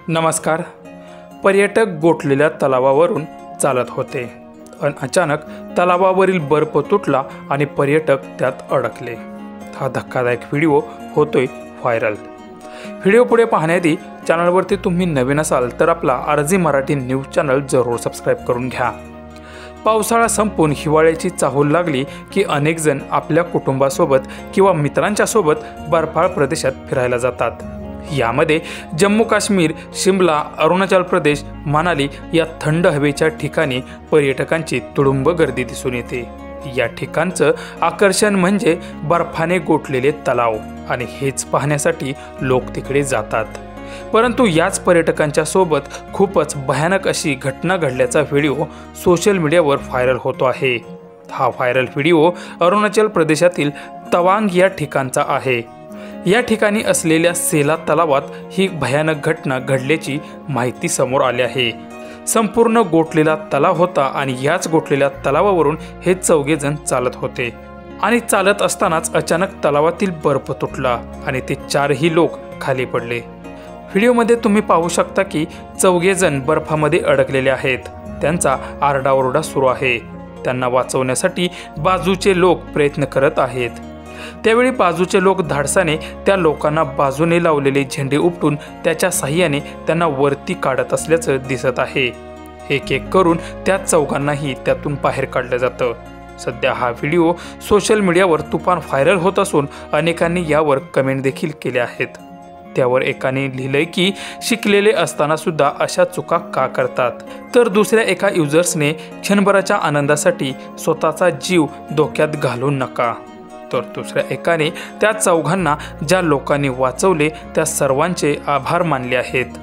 नमस्कार। पर्यटक गोठलेल्या तलावावरून चालत होते आणि अचानक तलावावरील बर्फ तुटला आणि पर्यटक त्यात अडकले। हा धक्कादायक व्हिडिओ होतोय व्हायरल। व्हिडिओ पुढे पाहण्याआधी चॅनलवरती तुम्ही नवीन असाल तर आपला आरजी मराठी न्यूज चॅनल जरूर सबस्क्राइब करून घ्या। पावसाळा संपून हिवाळ्याची चाहूल लागली की अनेक जण आपल्या कुटुंबासोबत किंवा मित्रांच्या सोबत बर्फाळ प्रदेशात फिरायला जातात। यामध्ये जम्मू काश्मीर, शिमला, अरुणाचल प्रदेश, मनाली या थंड हवेच्या ठिकाणी पर्यटकांची तुडुंब गर्दी दिसून येते। या ठिकाणचं आकर्षण म्हणजे बर्फाने गोठलेले तलाव आणि हेच पाहण्यासाठी लोक तिकडे जातात। परंतु याच पर्यटकांच्या सोबत खूपच भयानक अशी घटना घडल्याचा व्हिडिओ सोशल मीडियावर व्हायरल होतो आहे। हा व्हायरल व्हिडिओ अरुणाचल प्रदेशातील तवांग या ठिकाणचा आहे। या ठिकाणी असलेल्या सेला तलावात ही भयानक घटना घडल्याची माहिती समोर आली आहे। संपूर्ण गोठलेला तलाव होता आणि याच गोठलेल्या तलावावरून हे चौघे जण चालत होते आणि चालत असतानाच अचानक तलावातील बर्फ तुटला आणि ते चारही लोक खाली पडले। व्हिडिओमध्ये तुम्ही पाहू शकता की चौघे जण बर्फामध्ये अडकलेले आहेत। त्यांचा आरडाओरडा सुरू आहे। त्यांना वाचवण्यासाठी बाजूचे लोक प्रयत्न करत आहेत। त्यावेळी बाजूचे लोक धाडसाने त्या लोकांना बाजूने लावलेले झेंडे उपटून त्याच्या साहाय्याने त्यांना वरती काढत असल्याचं दिसत आहे। एक एक करून त्या चौघांनाही त्यातून बाहेर काढलं जातं। सध्या हा व्हिडिओ सोशल मीडियावर तुफान व्हायरल होत असून अनेकांनी यावर कमेंट देखील केल्या आहेत। त्यावर एकाने लिहिलंय की शिकलेले असताना सुद्धा अशा चुका का करतात, तर दुसऱ्या एका युजर्सने क्षणभराच्या आनंदासाठी स्वतःचा जीव धोक्यात घालू नका, तर दुसऱ्या एकाने त्या चौघांना ज्या लोकांनी वाचवले त्या सर्वांचे आभार मानले आहेत।